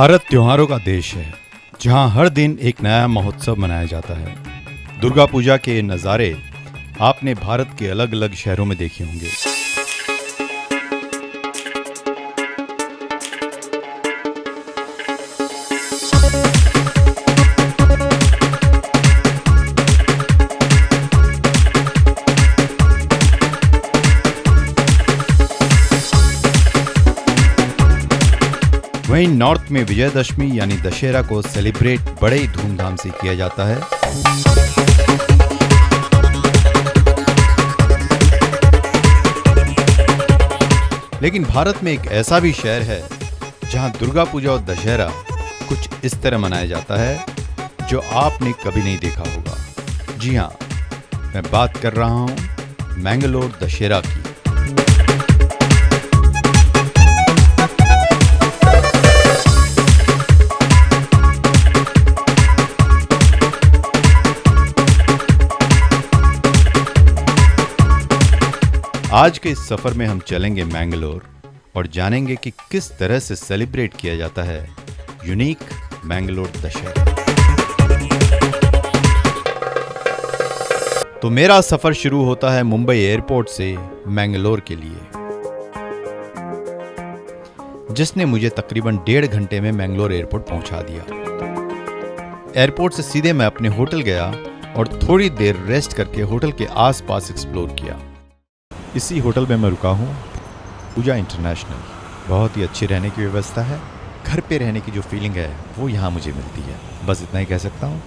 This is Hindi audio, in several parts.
भारत त्योहारों का देश है, जहां हर दिन एक नया महोत्सव मनाया जाता है। दुर्गा पूजा के ये नज़ारे आपने भारत के अलग अलग शहरों में देखे होंगे। वहीं नॉर्थ में विजयदशमी यानी दशहरा को सेलिब्रेट बड़े ही धूमधाम से किया जाता है। लेकिन भारत में एक ऐसा भी शहर है जहां दुर्गा पूजा और दशहरा कुछ इस तरह मनाया जाता है जो आपने कभी नहीं देखा होगा। जी हां, मैं बात कर रहा हूं मैंगलोर दशहरा की। आज के इस सफर में हम चलेंगे मैंगलोर और जानेंगे कि किस तरह से सेलिब्रेट किया जाता है यूनिक मैंगलोर दशहरा। तो मेरा सफर शुरू होता है मुंबई एयरपोर्ट से मैंगलोर के लिए, जिसने मुझे तकरीबन 1.5 घंटे में मैंगलोर एयरपोर्ट पहुंचा दिया। एयरपोर्ट से सीधे मैं अपने होटल गया और थोड़ी देर रेस्ट करके होटल के आसपास एक्सप्लोर किया। इसी होटल में मैं रुका हूँ, पूजा इंटरनेशनल। बहुत ही अच्छी रहने की व्यवस्था है। घर पे रहने की जो फीलिंग है वो यहाँ मुझे मिलती है। बस इतना ही कह सकता हूँ।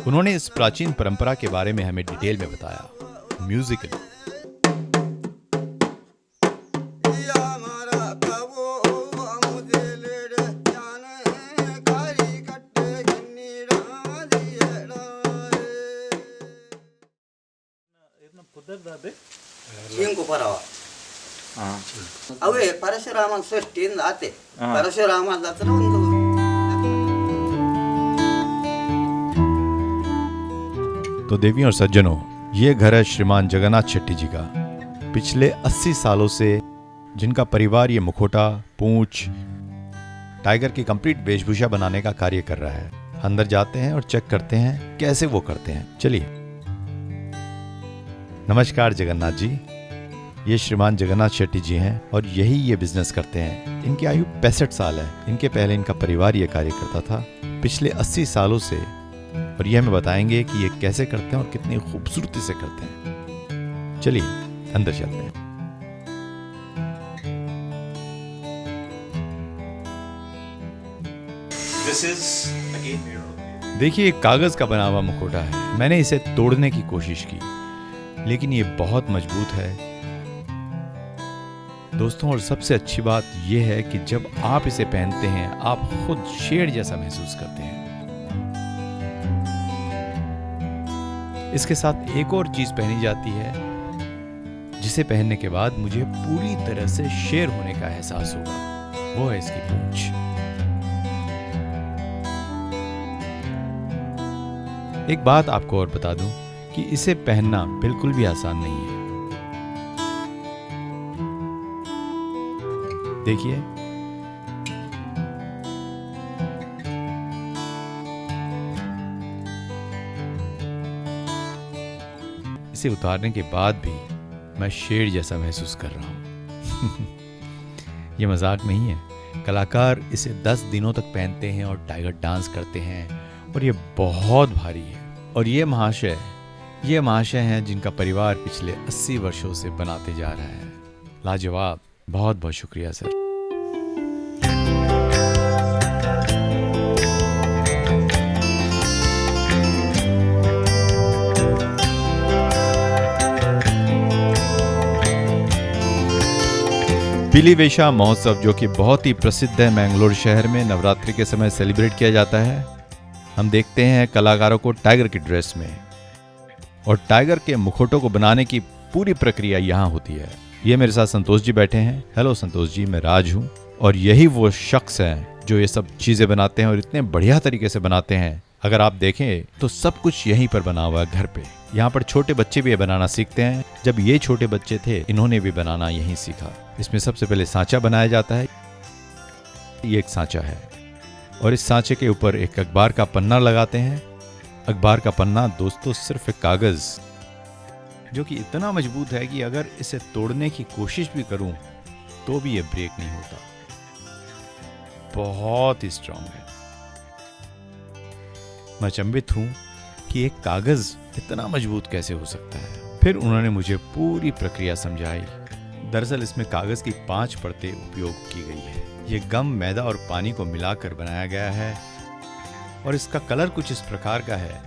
उन्होंने इस प्राचीन परंपरा के बारे में हमें डिटेल में बताया म्यूजिकली। ಅವೇ ಪರಶುರಾಮನ ಸೃಷ್ಟಿಯಿಂದ ಆತೆ ಪರಶುರಾಮ ಹತ್ರ ಒಂದು तो देवियों और सज्जनों, ये घर है श्रीमान जगन्नाथ शेट्टी जी का। पिछले 80 सालों से जिनका परिवार ये मुखौटा, पूंछ, टाइगर की कंप्लीट वेशभूषा बनाने का कार्य कर रहा है। अंदर जाते हैं और चेक करते हैं कैसे वो करते हैं। चलिए। नमस्कार जगन्नाथ जी, ये श्रीमान जगन्नाथ शेट्टी जी हैं और यही ये बिजनेस करते हैं। इनकी आयु 65 साल है। इनके पहले इनका परिवार ये कार्य करता था पिछले 80 सालों से, और ये हमें बताएंगे कि ये कैसे करते हैं और कितनी खूबसूरती से करते हैं। चलिए अंदर चलते हैं। देखिए, एक कागज का बना हुआ मुखौटा है। मैंने इसे तोड़ने की कोशिश की, लेकिन ये बहुत मजबूत है दोस्तों। और सबसे अच्छी बात यह है कि जब आप इसे पहनते हैं आप खुद शेर जैसा महसूस करते हैं। इसके साथ एक और चीज पहनी जाती है जिसे पहनने के बाद मुझे पूरी तरह से शेर होने का एहसास होगा। वो है इसकी पूंछ। एक बात आपको और बता दूं कि इसे पहनना बिल्कुल भी आसान नहीं है। देखिए, इसे उतारने के बाद भी मैं शेर जैसा महसूस कर रहा हूँ। ये मजाक नहीं है। कलाकार इसे 10 दिनों तक पहनते हैं और टाइगर डांस करते हैं, और ये बहुत भारी है। और ये महाशय हैं जिनका परिवार पिछले 80 वर्षों से बनाते जा रहा है। लाजवाब। बहुत बहुत शुक्रिया सर। पिली वेशा महोत्सव जो कि बहुत ही प्रसिद्ध है मैंगलोर शहर में, नवरात्रि के समय सेलिब्रेट किया जाता है। हम देखते हैं कलाकारों को टाइगर की ड्रेस में, और टाइगर के मुखौटों को बनाने की पूरी प्रक्रिया यहाँ होती है। ये मेरे साथ संतोष जी बैठे हैं। हेलो संतोष जी, मैं राज हूँ, और यही वो शख्स हैं जो ये सब चीज़ें बनाते हैं और इतने बढ़िया तरीके से बनाते हैं। अगर आप देखें तो सब कुछ यहीं पर बना हुआ है घर पे। यहाँ पर छोटे बच्चे भी ये बनाना सीखते हैं। जब ये छोटे बच्चे थे इन्होंने भी बनाना यहीं सीखा। इसमें सबसे पहले सांचा बनाया जाता है। ये एक सांचा है और इस सांचे के ऊपर एक अखबार का पन्ना लगाते हैं। अखबार का पन्ना दोस्तों सिर्फ एक कागज जो कि इतना मजबूत है कि अगर इसे तोड़ने की कोशिश भी करूं तो भी ये ब्रेक नहीं होता। बहुत ही स्ट्रांग है। मैं अचंभित हूं कि एक कागज इतना मजबूत कैसे हो सकता है। फिर उन्होंने मुझे पूरी प्रक्रिया समझाई। दरअसल इसमें कागज की 5 परतें उपयोग की गई है। ये गम, मैदा और पानी को मिलाकर बनाया गया है और इसका कलर कुछ इस प्रकार का है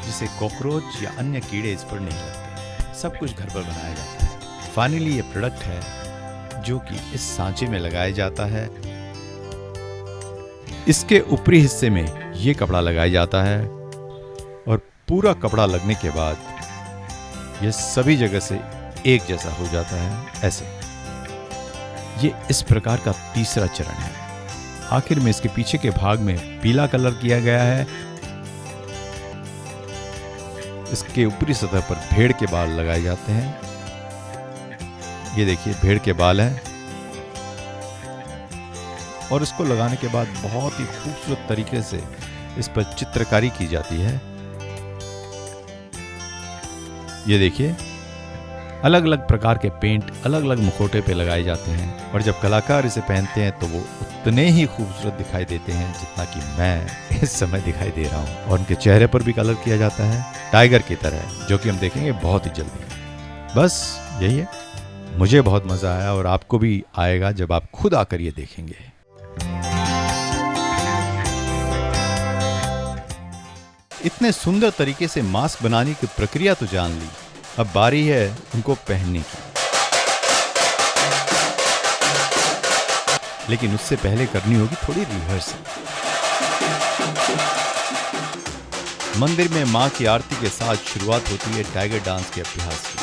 जिसे कॉकरोच या अन्य कीड़े इस पर नहीं लगते। सब कुछ घर पर बनाया जाता है। फाइनली ये प्रोडक्ट है जो कि इस सांचे में लगाया जाता है। इसके ऊपरी हिस्से में ये कपड़ा लगाया जाता है और पूरा कपड़ा लगने के बाद ये सभी जगह से एक जैसा हो जाता है। ऐसे ये इस प्रकार का तीसरा चरण है। आखिर में इसके पीछे के भाग में पीला कलर किया गया है। इसके ऊपरी सतह पर भेड़ के बाल लगाए जाते हैं। ये देखिए भेड़ के बाल हैं और इसको लगाने के बाद बहुत ही खूबसूरत तरीके से इस पर चित्रकारी की जाती है। ये देखिए अलग अलग प्रकार के पेंट अलग अलग मुखौटे पे लगाए जाते हैं और जब कलाकार इसे पहनते हैं तो वो उतने ही खूबसूरत दिखाई देते हैं जितना कि मैं इस समय दिखाई दे रहा हूँ। और उनके चेहरे पर भी कलर किया जाता है टाइगर की तरह, जो कि हम देखेंगे बहुत ही जल्दी। बस यही है। मुझे बहुत मजा आया और आपको भी आएगा जब आप खुद आकर ये देखेंगे। इतने सुंदर तरीके से मास्क बनाने की प्रक्रिया तो जान ली, अब बारी है उनको पहनने की। लेकिन उससे पहले करनी होगी थोड़ी रिहर्सल। मंदिर में मां की आरती के साथ शुरुआत होती है टाइगर डांस के अभ्यास की।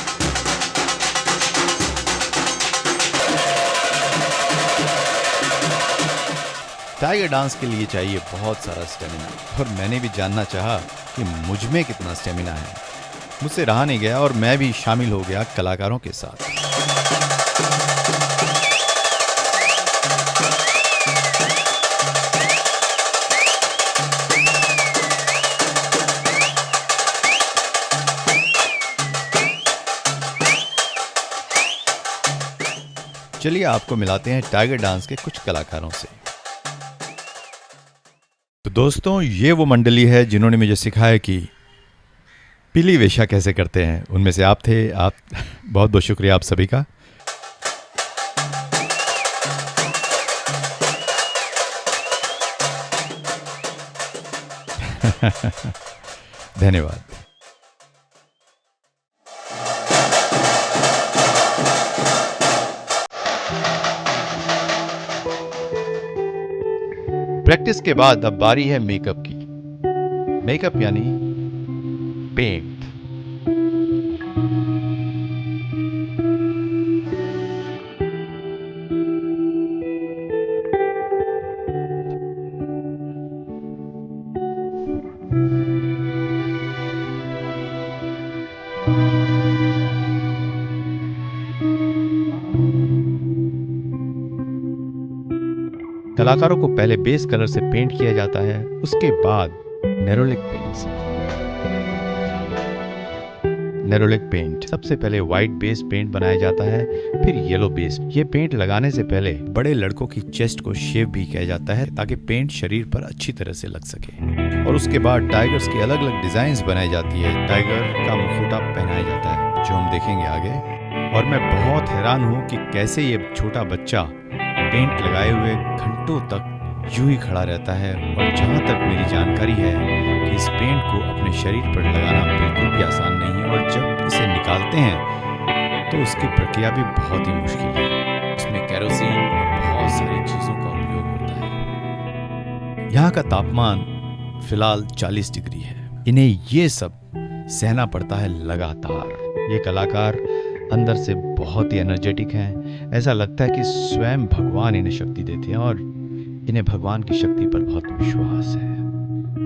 टाइगर डांस के लिए चाहिए बहुत सारा स्टेमिना और मैंने भी जानना चाहा कि मुझ में कितना स्टेमिना है। मुझसे रहा नहीं गया और मैं भी शामिल हो गया कलाकारों के साथ। चलिए आपको मिलाते हैं टाइगर डांस के कुछ कलाकारों से। तो दोस्तों ये वो मंडली है जिन्होंने मुझे सिखाया कि पीली वेशा कैसे करते हैं। उनमें से आप थे। आप बहुत बहुत शुक्रिया आप सभी का। धन्यवाद। प्रैक्टिस के बाद अब बारी है मेकअप की। मेकअप यानी पेंट। कलाकारों को पहले बेस कलर से पेंट किया जाता है, उसके बाद नेरोलिक पेंट से। नेरोलिक पेंट सबसे पहले व्हाइट बेस पेंट बनाया जाता है, फिर येलो बेस। ये पेंट लगाने से पहले बड़े लड़कों की चेस्ट को शेव भी किया जाता है ताकि पेंट शरीर पर अच्छी तरह से लग सके। और उसके बाद टाइगर्स की अलग अलग डिजाइन्स बनाई जाती है। टाइगर का मुखौटा पहनाया जाता है जो हम देखेंगे आगे। और मैं बहुत हैरान हूँ कि कैसे ये छोटा बच्चा पेंट लगाए हुए घंटों तक यूं ही खड़ा रहता है। और जहाँ तक मेरी जानकारी है कि इस पेंट को अपने शरीर पर लगाना बिल्कुल भी आसान नहीं है और जब इसे निकालते हैं तो उसकी प्रक्रिया भी बहुत ही मुश्किल है। इस इसमें केरोसिन और बहुत सारी चीजों का उपयोग होता है। यहाँ का तापमान फिलहाल 40 डिग्री है। इन्हें ये सब सहना पड़ता है लगातार। ये कलाकार अंदर से बहुत ही एनर्जेटिक हैं। ऐसा लगता है कि स्वयं भगवान इन्हें शक्ति देते हैं और इन्हें भगवान की शक्ति पर बहुत विश्वास है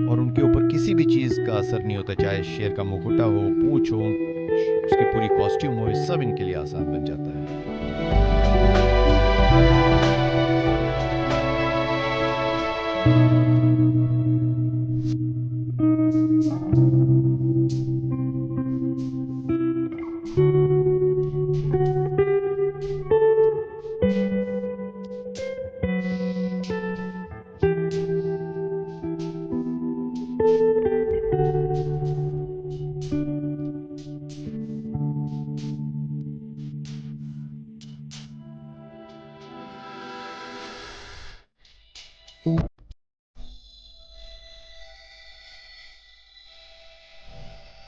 और उनके ऊपर किसी भी चीज का असर नहीं होता, चाहे शेर का मुकुटा हो, पूंछ हो, उसकी पूरी कॉस्ट्यूम हो, ये सब इनके लिए आसान बन जाता है।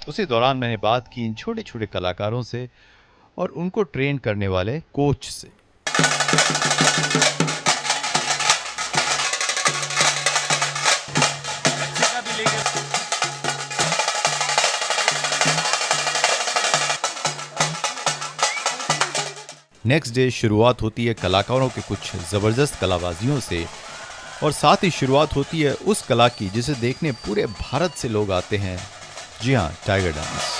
उसी दौरान मैंने बात की इन छोटे छोटे कलाकारों से और उनको ट्रेन करने वाले कोच से। नेक्स्ट डे शुरुआत होती है कलाकारों के कुछ जबरदस्त कलाबाजियों से और साथ ही शुरुआत होती है उस कला की जिसे देखने पूरे भारत से लोग आते हैं। जी हाँ, टाइगर डांस।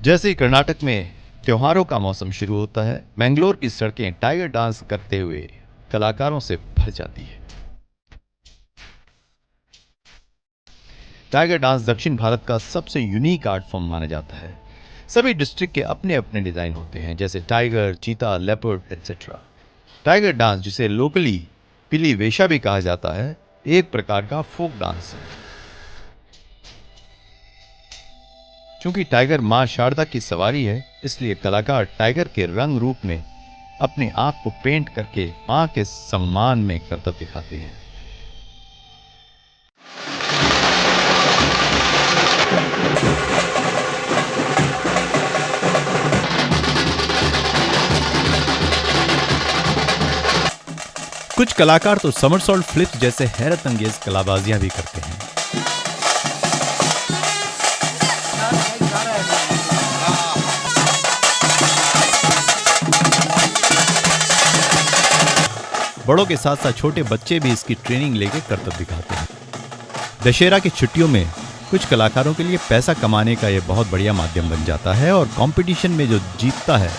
जैसे ही कर्नाटक में त्योहारों का मौसम शुरू होता है, मैंगलोर की सड़कें टाइगर डांस करते हुए कलाकारों से भर जाती है। टाइगर डांस दक्षिण भारत का सबसे यूनिक आर्ट फॉर्म माना जाता है। सभी डिस्ट्रिक्ट के अपने अपने डिजाइन होते हैं, जैसे टाइगर, चीता, लेपर्ड एटसेट्रा। टाइगर डांस, जिसे लोकली पिली वेशा भी कहा जाता है, एक प्रकार का फोक डांस है। क्योंकि टाइगर मां शारदा की सवारी है, इसलिए कलाकार टाइगर के रंग रूप में अपनी आंख को पेंट करके मां के सम्मान में करतब दिखाते हैं। कुछ कलाकार तो समरसॉल्ट फ्लिप जैसे हैरत अंगेज कलाबाजियां भी करते हैं। बड़ों के साथ साथ छोटे बच्चे भी इसकी ट्रेनिंग लेके करतब दिखाते हैं। दशहरा की छुट्टियों में कुछ कलाकारों के लिए पैसा कमाने का यह बहुत बढ़िया माध्यम बन जाता है और कंपटीशन में जो जीतता है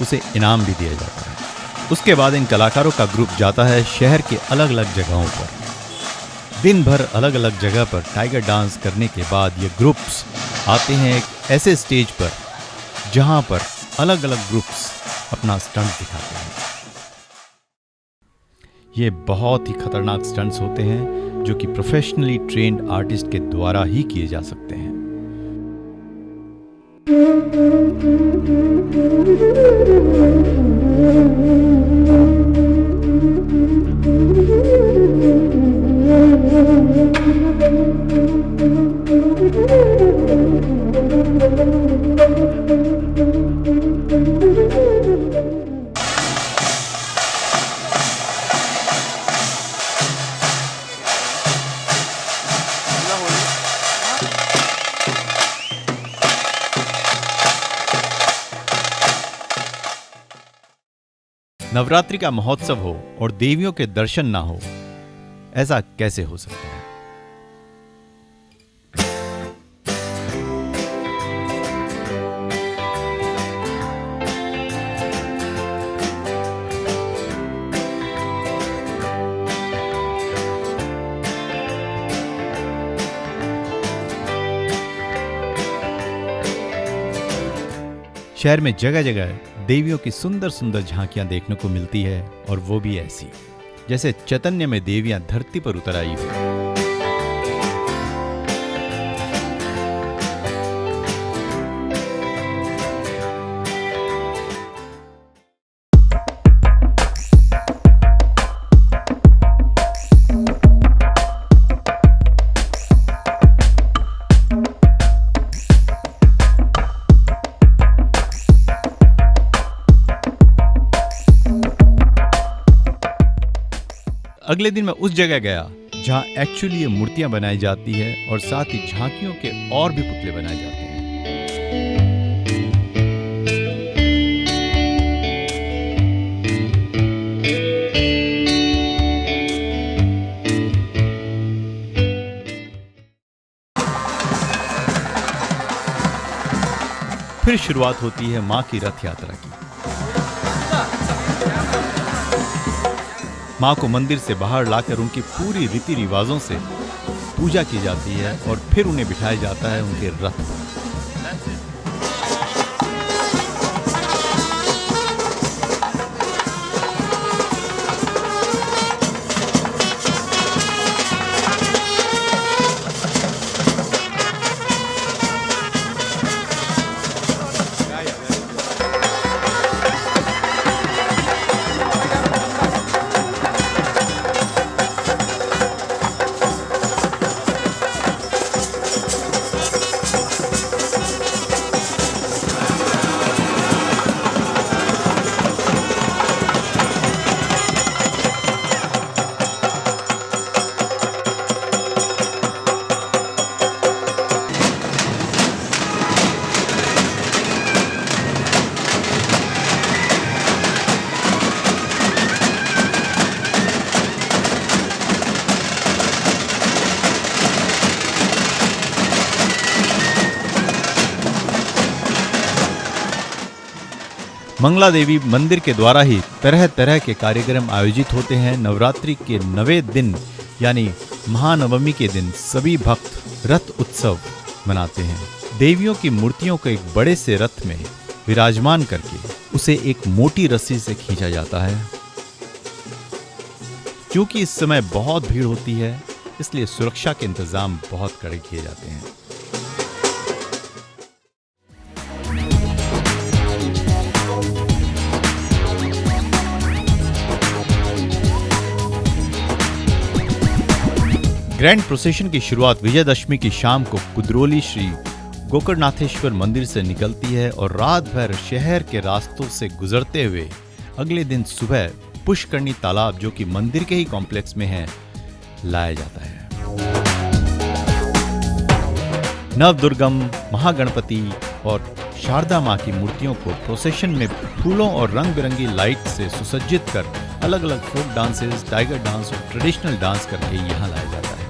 उसे इनाम भी दिया जाता है। उसके बाद इन कलाकारों का ग्रुप जाता है शहर के अलग अलग जगहों पर। दिन भर अलग अलग जगह पर टाइगर डांस करने के बाद ये ग्रुप्स आते हैं एक ऐसे स्टेज पर जहां पर अलग अलग ग्रुप्स अपना स्टंट दिखाते हैं। ये बहुत ही खतरनाक स्टंट्स होते हैं जो कि प्रोफेशनली ट्रेन्ड आर्टिस्ट के द्वारा ही किए जा सकते हैं। नवरात्रि का महोत्सव हो और देवियों के दर्शन ना हो, ऐसा कैसे हो सकता है? शहर में जगह जगह देवियों की सुंदर सुंदर झांकियां देखने को मिलती है, और वो भी ऐसी जैसे चैतन्य में देवियां धरती पर उतर आई हो। अगले दिन मैं उस जगह गया जहां एक्चुअली ये मूर्तियां बनाई जाती है, और साथ ही झांकियों के और भी पुतले बनाए जाते हैं। फिर शुरुआत होती है मां की रथ यात्रा की। मां को मंदिर से बाहर लाकर उनकी पूरी रीति रिवाजों से पूजा की जाती है, और फिर उन्हें बिठाया जाता है उनके रथ पर। मंगला देवी मंदिर के द्वारा ही तरह तरह के कार्यक्रम आयोजित होते हैं। नवरात्रि के 9वें दिन यानी महानवमी के दिन सभी भक्त रथ उत्सव मनाते हैं। देवियों की मूर्तियों को एक बड़े से रथ में विराजमान करके उसे एक मोटी रस्सी से खींचा जाता है। क्योंकि इस समय बहुत भीड़ होती है, इसलिए सुरक्षा के इंतजाम बहुत कड़े किए जाते हैं। ग्रैंड प्रोसेशन की शुरुआत विजयदशमी की शाम को कुद्रोली श्री गोकर्णनाथेश्वर मंदिर से निकलती है, और रात भर शहर के रास्तों से गुजरते हुए अगले दिन सुबह पुष्करणी तालाब, जो कि मंदिर के ही कॉम्प्लेक्स में है, लाया जाता है। नवदुर्गम, महागणपति और शारदा मां की मूर्तियों को प्रोसेशन में फूलों और रंग बिरंगी लाइट से सुसज्जित कर अलग अलग फोक डांसेस, टाइगर डांस और ट्रेडिशनल डांस करके यहाँ लाया जाता है।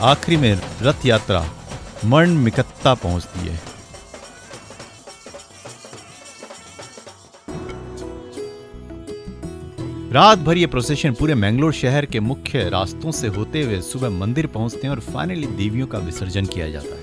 आखिरी में रथ यात्रा मणमिकत्ता पहुंचती है। रात भर ये प्रोसेशन पूरे मैंगलोर शहर के मुख्य रास्तों से होते हुए सुबह मंदिर पहुंचते हैं, और फाइनली देवियों का विसर्जन किया जाता है।